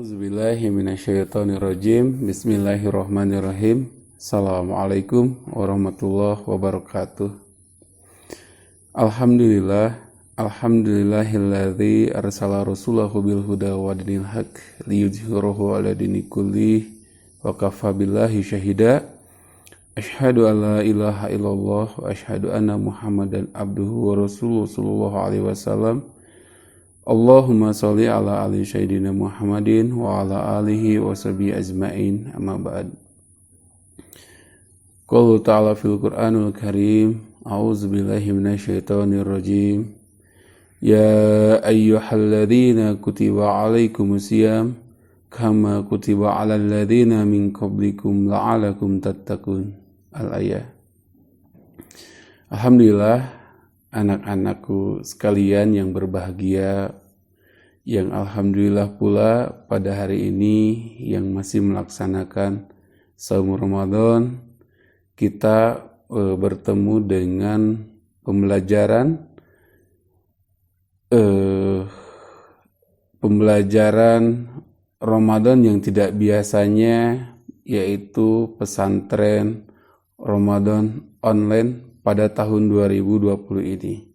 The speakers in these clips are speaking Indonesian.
A'udzubillahi minasyaitonirrajim. Bismillahirrahmanirrahim. Assalamualaikum warahmatullahi wabarakatuh. Alhamdulillahilladzi arsala rasulahu bil huda wa dinil haq liyudhhirahu 'ala dini kulli wa kafa billahi syahida. Asyhadu an la ilaha illallah wa asyhadu anna Muhammadan abduhu wa rasuluhu sallallahu alaihi wasallam. Allahumma sholli ala ali sayyidina Muhammadin wa ala alihi wa sahbihi ajma'in, amma ba'd. Qala ta'ala fil Qur'anul Karim, a'udzu billahi minasyaitonir rajim. Ya ayyuhalladzina kutiba 'alaikumus syiyam kama kutiba 'alal ladzina min qablikum la'alakum tattaqun. Al-ayah. Alhamdulillah, anak-anakku sekalian yang berbahagia, yang alhamdulillah pula pada hari ini yang masih melaksanakan saum Ramadan, kita bertemu dengan pembelajaran Ramadan yang tidak biasanya, yaitu pesantren Ramadan online pada tahun 2020 ini.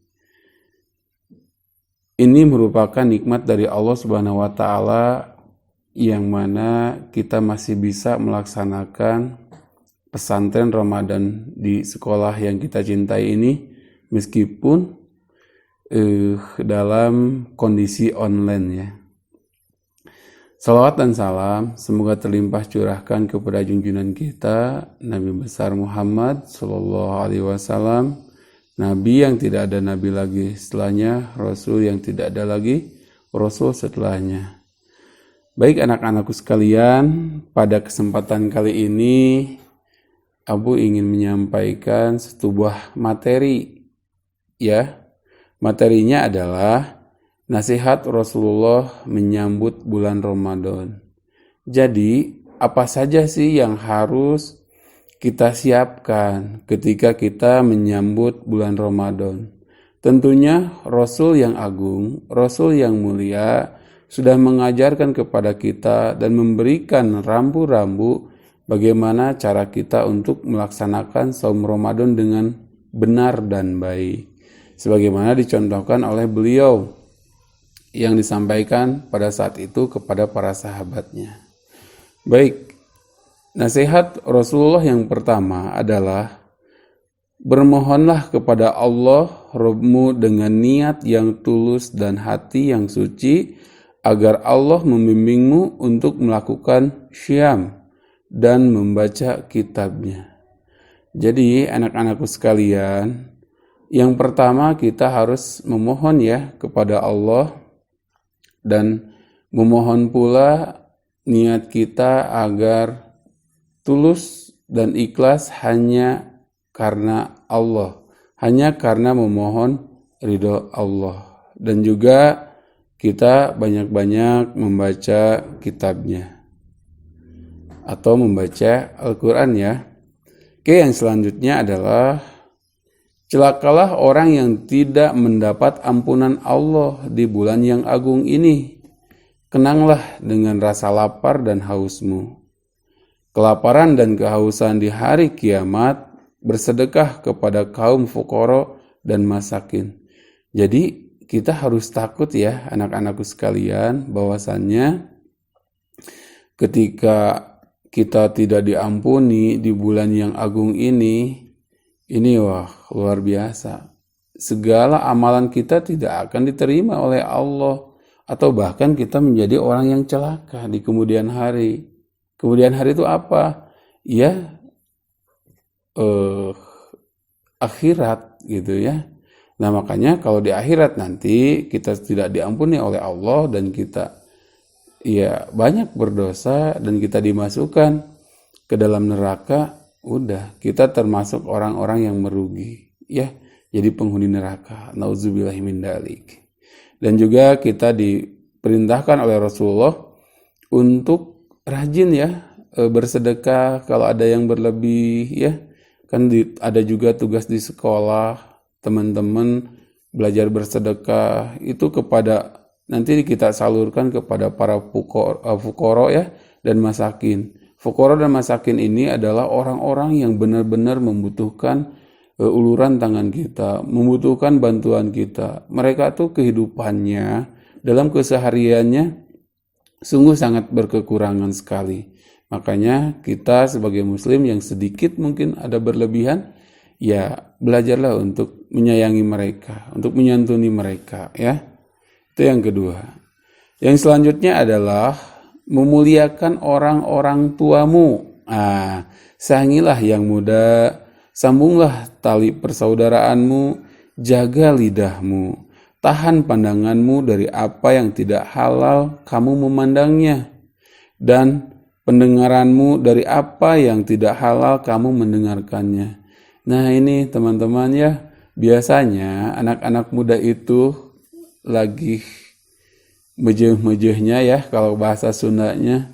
Ini merupakan nikmat dari Allah Subhanahu wa taala yang mana kita masih bisa melaksanakan pesantren Ramadan di sekolah yang kita cintai ini meskipun dalam kondisi online ya. Salawat dan salam semoga terlimpah curahkan kepada junjungan kita Nabi besar Muhammad sallallahu alaihi wasallam, Nabi yang tidak ada nabi lagi setelahnya, Rasul yang tidak ada lagi Rasul setelahnya. Baik anak-anakku sekalian, pada kesempatan kali ini Abu ingin menyampaikan sebuah materi ya. Materinya adalah nasihat Rasulullah menyambut bulan Ramadan. Jadi, apa saja sih yang harus kita siapkan ketika kita menyambut bulan Ramadan? Tentunya Rasul yang agung, Rasul yang mulia sudah mengajarkan kepada kita dan memberikan rambu-rambu bagaimana cara kita untuk melaksanakan saum Ramadan dengan benar dan baik. Sebagaimana dicontohkan oleh beliau yang disampaikan pada saat itu kepada para sahabatnya. Baik, nasihat Rasulullah yang pertama adalah bermohonlah kepada Allah Rabbmu dengan niat yang tulus dan hati yang suci agar Allah membimbingmu untuk melakukan syiyam dan membaca kitabnya. Jadi anak-anakku sekalian, yang pertama kita harus memohon ya kepada Allah dan memohon pula niat kita agar tulus dan ikhlas hanya karena Allah, hanya karena memohon ridho Allah, dan juga kita banyak-banyak membaca kitabnya atau membaca Al-Quran ya. Oke, yang selanjutnya adalah celakalah orang yang tidak mendapat ampunan Allah di bulan yang agung ini. Kenanglah dengan rasa lapar dan hausmu. Kelaparan dan kehausan di hari kiamat, bersedekah kepada kaum fuqara dan masakin. Jadi kita harus takut ya anak-anakku sekalian, bahwasannya ketika kita tidak diampuni di bulan yang agung ini wah luar biasa. Segala amalan kita tidak akan diterima oleh Allah, atau bahkan kita menjadi orang yang celaka di kemudian hari. Kemudian hari itu apa? Ya, akhirat gitu ya. Nah makanya kalau di akhirat nanti kita tidak diampuni oleh Allah dan kita ya banyak berdosa dan kita dimasukkan ke dalam neraka, udah kita termasuk orang-orang yang merugi ya, jadi penghuni neraka. Nauzubillahi min dzalik. Dan juga kita diperintahkan oleh Rasulullah untuk rajin ya bersedekah kalau ada yang berlebih ya. Kan ada juga tugas di sekolah, teman-teman belajar bersedekah itu kepada nanti kita salurkan kepada para fukoro ya dan masakin. Fukoro dan masakin ini adalah orang-orang yang benar-benar membutuhkan uluran tangan kita, membutuhkan bantuan kita. Mereka tuh kehidupannya dalam kesehariannya sungguh sangat berkekurangan sekali. Makanya kita sebagai muslim yang sedikit mungkin ada berlebihan, ya belajarlah untuk menyayangi mereka, untuk menyantuni mereka ya. Itu yang kedua. Yang selanjutnya adalah memuliakan orang-orang tuamu. Sayangilah yang muda, sambunglah tali persaudaraanmu, jaga lidahmu, tahan pandanganmu dari apa yang tidak halal kamu memandangnya, dan pendengaranmu dari apa yang tidak halal kamu mendengarkannya. Nah ini teman-teman ya, biasanya anak-anak muda itu lagi mejeh-mejehnya ya, kalau bahasa Sundanya,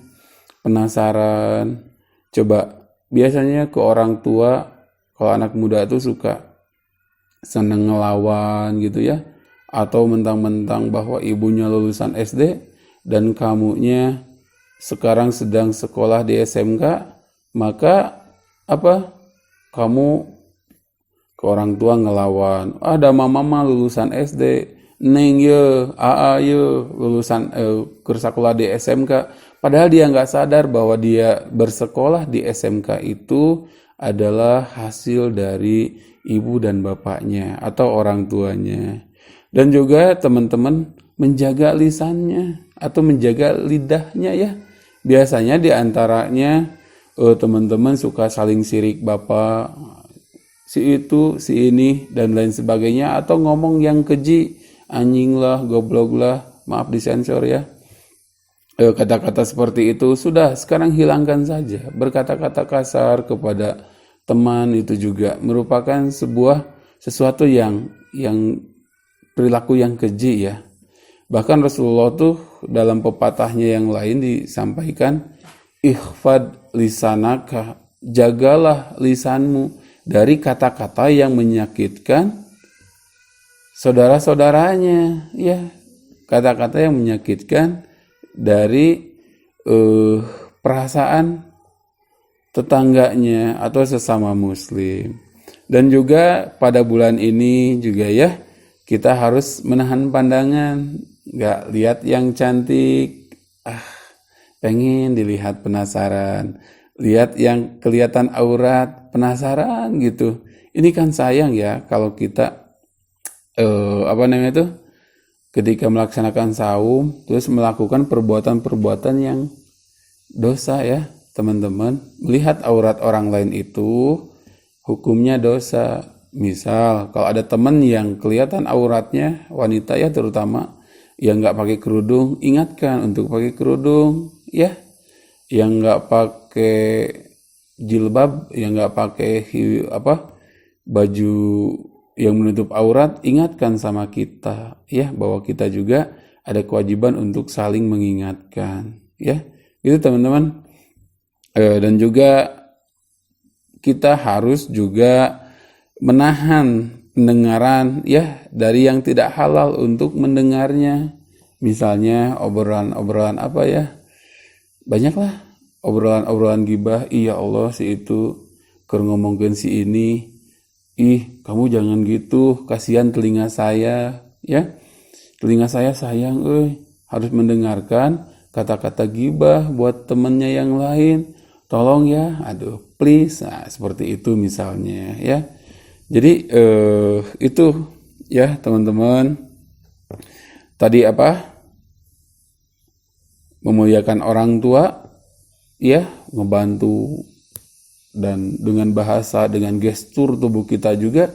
penasaran. Coba biasanya ke orang tua, kalau anak muda itu suka seneng ngelawan gitu ya, atau mentang-mentang bahwa ibunya lulusan SD dan kamunya sekarang sedang sekolah di SMK, maka kamu ke orang tua ngelawan. Ada mama lulusan SD, neng ye, aa ye, lulusan sekolah di SMK. Padahal dia nggak sadar bahwa dia bersekolah di SMK itu adalah hasil dari ibu dan bapaknya atau orang tuanya. Dan juga teman-teman menjaga lisannya atau menjaga lidahnya ya. Biasanya di antaranya teman-teman suka saling sirik bapak, si itu, si ini, dan lain sebagainya, atau ngomong yang keji, anjing lah, goblok lah, maaf disensor ya. Kata-kata seperti itu sudah, sekarang hilangkan saja. Berkata-kata kasar kepada teman itu juga merupakan sesuatu yang perilaku yang keji ya. Bahkan Rasulullah tuh dalam pepatahnya yang lain disampaikan, ikhfad lisanaka, jagalah lisanmu dari kata-kata yang menyakitkan saudara-saudaranya ya, kata-kata yang menyakitkan dari perasaan tetangganya atau sesama muslim. Dan juga pada bulan ini juga ya, kita harus menahan pandangan, nggak lihat yang cantik, pengen dilihat penasaran, lihat yang kelihatan aurat penasaran gitu. Ini kan sayang ya kalau kita ketika melaksanakan saum terus melakukan perbuatan-perbuatan yang dosa ya teman-teman. Melihat aurat orang lain itu hukumnya dosa. Misal kalau ada teman yang kelihatan auratnya, wanita ya terutama, yang nggak pakai kerudung, ingatkan untuk pakai kerudung ya. Yang nggak pakai jilbab, yang nggak pakai baju yang menutup aurat, ingatkan sama kita ya, bahwa kita juga ada kewajiban untuk saling mengingatkan ya. Itu teman-teman. Dan juga kita harus juga menahan pendengaran ya dari yang tidak halal untuk mendengarnya. Misalnya obrolan apa ya, banyaklah obrolan gibah. Iya Allah si itu ngomongin si ini, kamu jangan gitu, kasihan telinga saya ya, telinga saya sayang harus mendengarkan kata-kata gibah buat temennya yang lain, tolong ya, aduh please. Nah seperti itu misalnya ya. Jadi itu ya teman-teman, tadi memuliakan orang tua ya, ngebantu, dan dengan bahasa, dengan gestur tubuh kita juga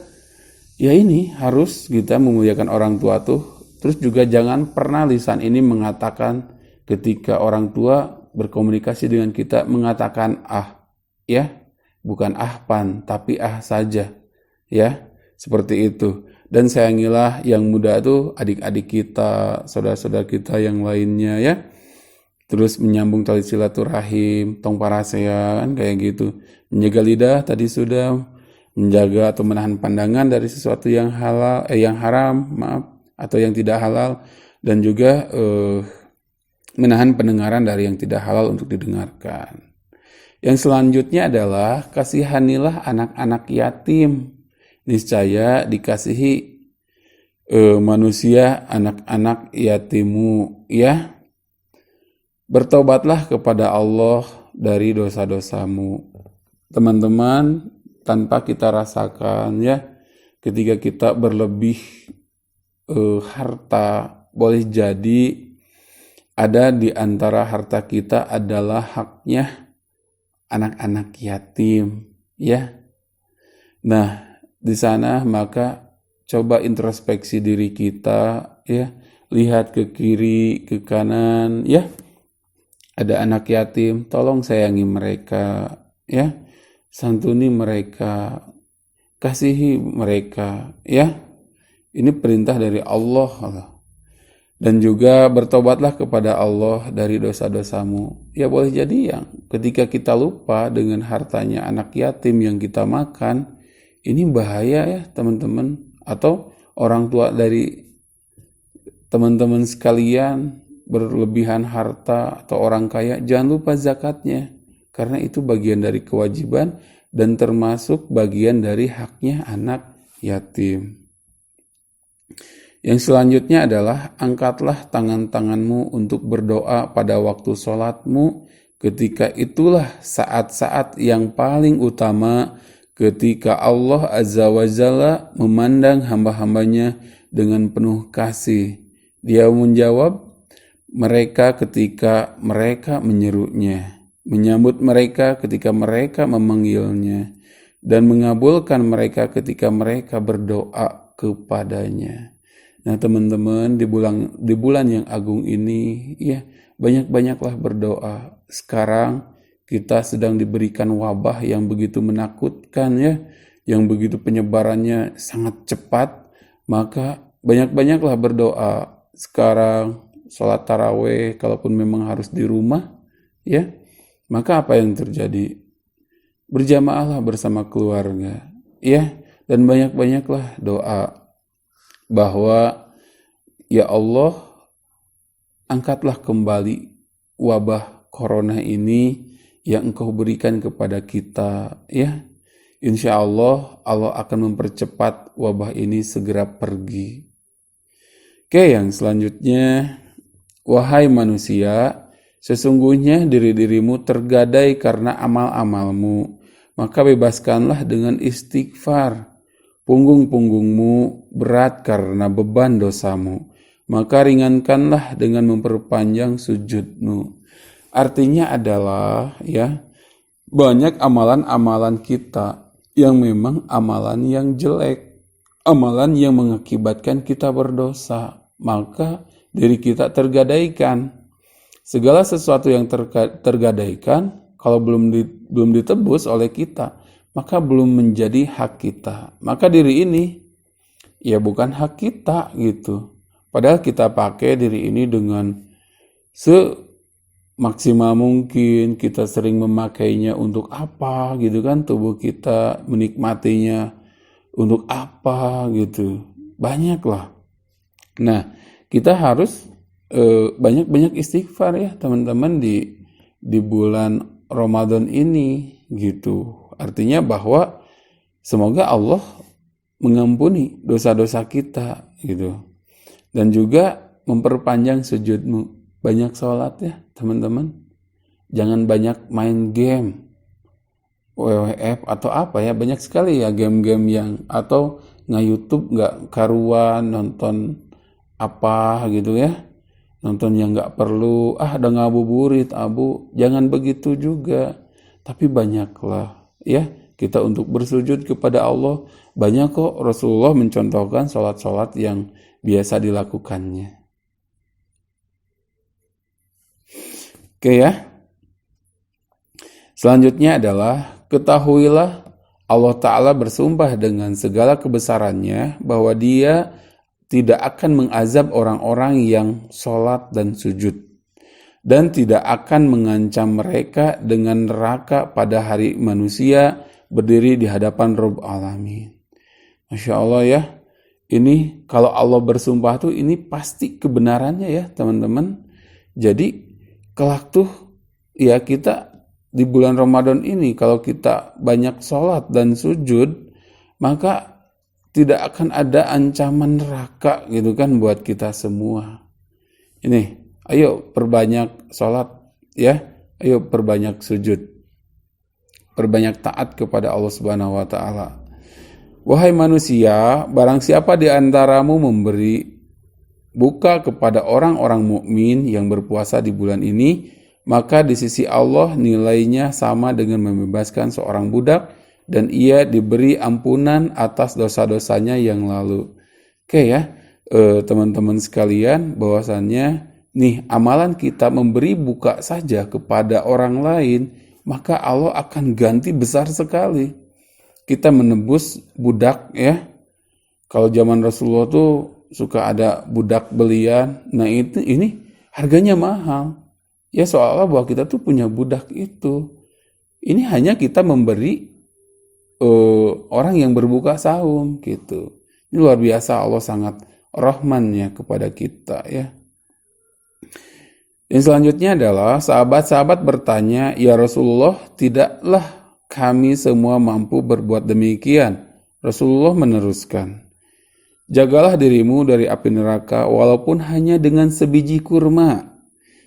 ya, ini harus kita memuliakan orang tua tuh. Terus juga jangan pernah lisan ini mengatakan ketika orang tua berkomunikasi dengan kita mengatakan ya, bukan ahpan tapi saja ya, seperti itu. Dan sayangilah yang muda tuh, adik-adik kita, saudara-saudara kita yang lainnya ya. Terus menyambung tali silaturahim, tong parasean kayak gitu. Menjaga lidah tadi sudah, menjaga atau menahan pandangan dari sesuatu yang halal, yang haram, atau yang tidak halal. dan juga menahan pendengaran dari yang tidak halal untuk didengarkan. Yang selanjutnya adalah kasihanilah anak-anak yatim. Niscaya dikasihi manusia anak-anak yatimmu, ya. Bertobatlah kepada Allah dari dosa-dosamu. Teman-teman, tanpa kita rasakan, ya, ketika kita berlebih harta, boleh jadi ada di antara harta kita adalah haknya anak-anak yatim, ya. Nah, di sana maka coba introspeksi diri kita, ya. Lihat ke kiri, ke kanan, ya. Ada anak yatim, tolong sayangi mereka, ya. Santuni mereka, kasihi mereka, ya. Ini perintah dari Allah. Dan juga bertobatlah kepada Allah dari dosa-dosamu. Ya boleh jadi yang ketika kita lupa dengan hartanya anak yatim yang kita makan, ini bahaya ya teman-teman. Atau orang tua dari teman-teman sekalian berlebihan harta atau orang kaya, jangan lupa zakatnya. Karena itu bagian dari kewajiban dan termasuk bagian dari haknya anak yatim. Yang selanjutnya adalah angkatlah tangan-tanganmu untuk berdoa pada waktu sholatmu, ketika itulah saat-saat yang paling utama ketika Allah Azza wa Jalla memandang hamba-hambanya dengan penuh kasih. Dia menjawab mereka ketika mereka menyerunya, menyambut mereka ketika mereka memanggilnya, dan mengabulkan mereka ketika mereka berdoa kepadanya. Nah teman-teman, di bulan yang agung ini, ya banyak-banyaklah berdoa. Sekarang kita sedang diberikan wabah yang begitu menakutkan, ya, yang begitu penyebarannya sangat cepat. Maka banyak-banyaklah berdoa. Sekarang sholat tarawih, kalaupun memang harus di rumah, ya, maka apa yang terjadi? Berjamaahlah bersama keluarga, ya, dan banyak-banyaklah doa. Bahwa ya Allah, angkatlah kembali wabah corona ini yang Engkau berikan kepada kita, ya. Insya Allah akan mempercepat wabah ini segera pergi. Oke, yang selanjutnya, wahai manusia, sesungguhnya diri-dirimu tergadai karena amal-amalmu, maka bebaskanlah dengan istighfar. Punggung-punggungmu berat karena beban dosamu, maka ringankanlah dengan memperpanjang sujudmu. Artinya adalah, ya, banyak amalan-amalan kita yang memang amalan yang jelek, amalan yang mengakibatkan kita berdosa, maka diri kita tergadaikan. Segala sesuatu yang tergadaikan, kalau belum ditebus oleh kita, maka belum menjadi hak kita. Maka diri ini ya bukan hak kita gitu. Padahal kita pakai diri ini dengan semaksimal mungkin, kita sering memakainya untuk apa gitu kan, tubuh kita menikmatinya untuk apa gitu. Banyaklah. Nah, kita harus banyak-banyak istighfar ya teman-teman di bulan Ramadan ini gitu. Artinya bahwa semoga Allah mengampuni dosa-dosa kita gitu. Dan juga memperpanjang sujudmu. Banyak sholat ya teman-teman. Jangan banyak main game, WWF atau apa ya. Banyak sekali ya game-game yang, atau nge-YouTube gak karuan, nonton apa gitu ya. Nonton yang gak perlu, udah ngabuburit, jangan begitu juga. Tapi banyaklah ya kita untuk bersujud kepada Allah. Banyak kok Rasulullah mencontohkan sholat-sholat yang biasa dilakukannya. Oke ya. Selanjutnya adalah ketahuilah Allah Ta'ala bersumpah dengan segala kebesarannya bahwa Dia tidak akan mengazab orang-orang yang sholat dan sujud, dan tidak akan mengancam mereka dengan neraka pada hari manusia berdiri di hadapan Rabb Alamin. Masya Allah ya, ini kalau Allah bersumpah tuh ini pasti kebenarannya ya teman-teman. Jadi kelak tuh ya kita di bulan Ramadan ini kalau kita banyak sholat dan sujud, maka tidak akan ada ancaman neraka gitu kan buat kita semua. Ini, ayo perbanyak sholat ya, ayo perbanyak sujud, perbanyak taat kepada Allah Subhanahu wa taala. Wahai manusia, barang siapa di antaramu memberi buka kepada orang-orang mukmin yang berpuasa di bulan ini, maka di sisi Allah nilainya sama dengan membebaskan seorang budak dan ia diberi ampunan atas dosa-dosanya yang lalu. Oke ya, teman-teman sekalian, bahwasannya nih amalan kita memberi buka saja kepada orang lain, maka Allah akan ganti besar sekali. Kita menebus budak ya. Kalau zaman Rasulullah tuh suka ada budak belian. Nah ini harganya mahal. Ya soalnya bahwa kita tuh punya budak itu. Ini hanya kita memberi orang yang berbuka saum gitu. Ini luar biasa, Allah sangat rahmannya kepada kita ya. Yang selanjutnya adalah sahabat-sahabat bertanya, "Ya Rasulullah, tidaklah kami semua mampu berbuat demikian?" Rasulullah meneruskan, "Jagalah dirimu dari api neraka walaupun hanya dengan sebiji kurma.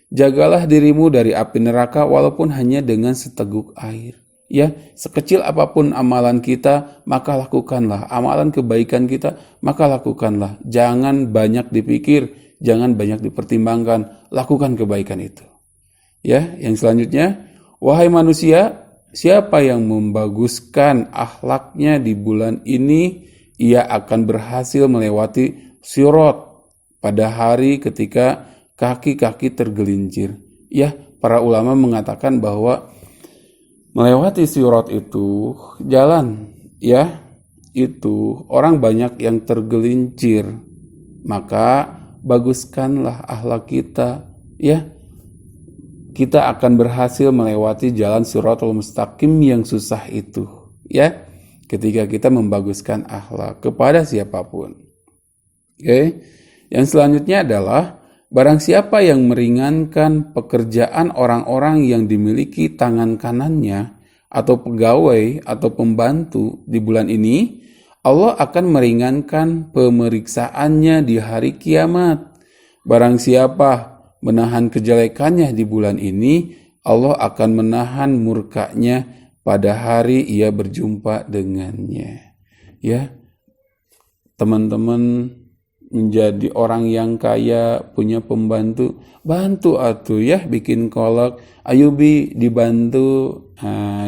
Jagalah dirimu dari api neraka walaupun hanya dengan seteguk air." Ya, sekecil apapun amalan kita, maka lakukanlah. Amalan kebaikan kita, maka lakukanlah. Jangan banyak dipikir, jangan banyak dipertimbangkan, lakukan kebaikan itu. Ya, yang selanjutnya, wahai manusia, siapa yang membaguskan akhlaknya di bulan ini, ia akan berhasil melewati sirat pada hari ketika kaki-kaki tergelincir. Ya, para ulama mengatakan bahwa melewati sirat itu jalan, ya, itu orang banyak yang tergelincir. Maka baguskanlah akhlak kita, ya. Kita akan berhasil melewati jalan Shirathul Mustaqim yang susah itu, ya, ketika kita membaguskan akhlak kepada siapapun. Oke. Yang selanjutnya adalah barang siapa yang meringankan pekerjaan orang-orang yang dimiliki tangan kanannya atau pegawai atau pembantu di bulan ini, Allah akan meringankan pemeriksaannya di hari kiamat. Barang siapa menahan kejelekannya di bulan ini, Allah akan menahan murkanya pada hari ia berjumpa dengannya. Ya, teman-teman menjadi orang yang kaya, punya pembantu, bantu atuh ya, bikin kolak, ayo bi dibantu,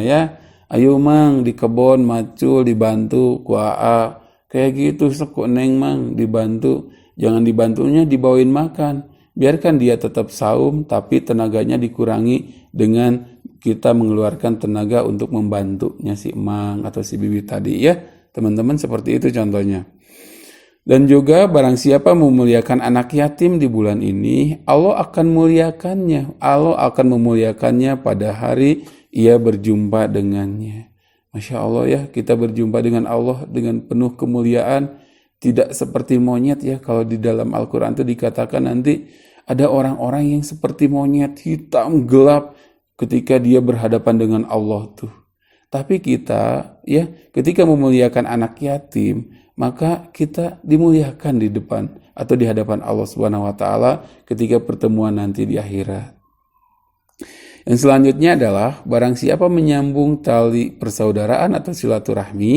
ya, ayo mang di kebon macul dibantu, kuaa, kayak gitu, sekok neng mang dibantu, jangan dibantunya dibawain makan. Biarkan dia tetap saum, tapi tenaganya dikurangi dengan kita mengeluarkan tenaga untuk membantunya si emang atau si bibi tadi ya. Teman-teman, seperti itu contohnya. Dan juga barang siapa memuliakan anak yatim di bulan ini, Allah akan muliakannya. Allah akan memuliakannya pada hari ia berjumpa dengannya. Masya Allah ya, kita berjumpa dengan Allah dengan penuh kemuliaan. Tidak seperti monyet ya, kalau di dalam Al-Quran itu dikatakan nanti ada orang-orang yang seperti monyet, hitam, gelap ketika dia berhadapan dengan Allah tuh. Tapi kita ya, ketika memuliakan anak yatim, maka kita dimuliakan di depan atau di hadapan Allah Subhanahu wa taala ketika pertemuan nanti di akhirat. Yang selanjutnya adalah barang siapa menyambung tali persaudaraan atau silaturahmi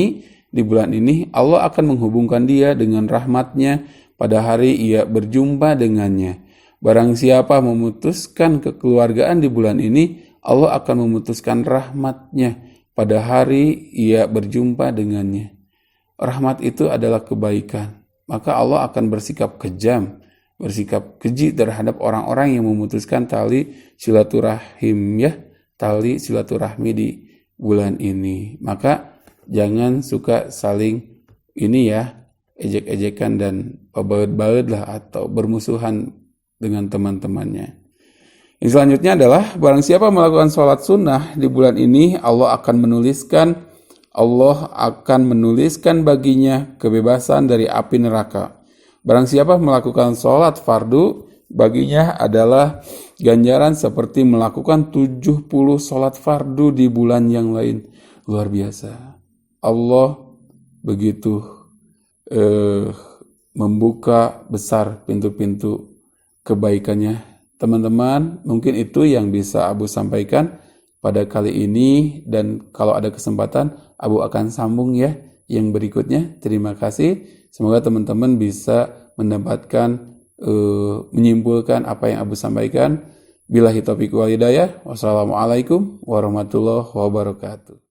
di bulan ini, Allah akan menghubungkan dia dengan rahmatnya pada hari ia berjumpa dengannya. Barang siapa memutuskan kekeluargaan di bulan ini, Allah akan memutuskan rahmatnya pada hari ia berjumpa dengannya. Rahmat itu adalah kebaikan. Maka Allah akan bersikap kejam, bersikap keji terhadap orang-orang yang memutuskan tali silaturahim ya, tali silaturahmi di bulan ini. Maka jangan suka saling ini ya, ejek-ejekan dan pabaud-baud lah atau bermusuhan dengan teman-temannya. Yang selanjutnya adalah barang siapa melakukan sholat sunnah di bulan ini, Allah akan menuliskan Allah akan menuliskan baginya kebebasan dari api neraka. Barang siapa melakukan sholat fardu, baginya adalah ganjaran seperti melakukan 70 sholat fardu di bulan yang lain. Luar biasa. Allah begitu membuka besar pintu-pintu kebaikannya. Teman-teman, mungkin itu yang bisa Abu sampaikan pada kali ini, dan kalau ada kesempatan Abu akan sambung ya yang berikutnya. Terima kasih. Semoga teman-teman bisa mendapatkan menyimpulkan apa yang Abu sampaikan. Billahi taufiq wal hidayah. Wassalamualaikum warahmatullahi wabarakatuh.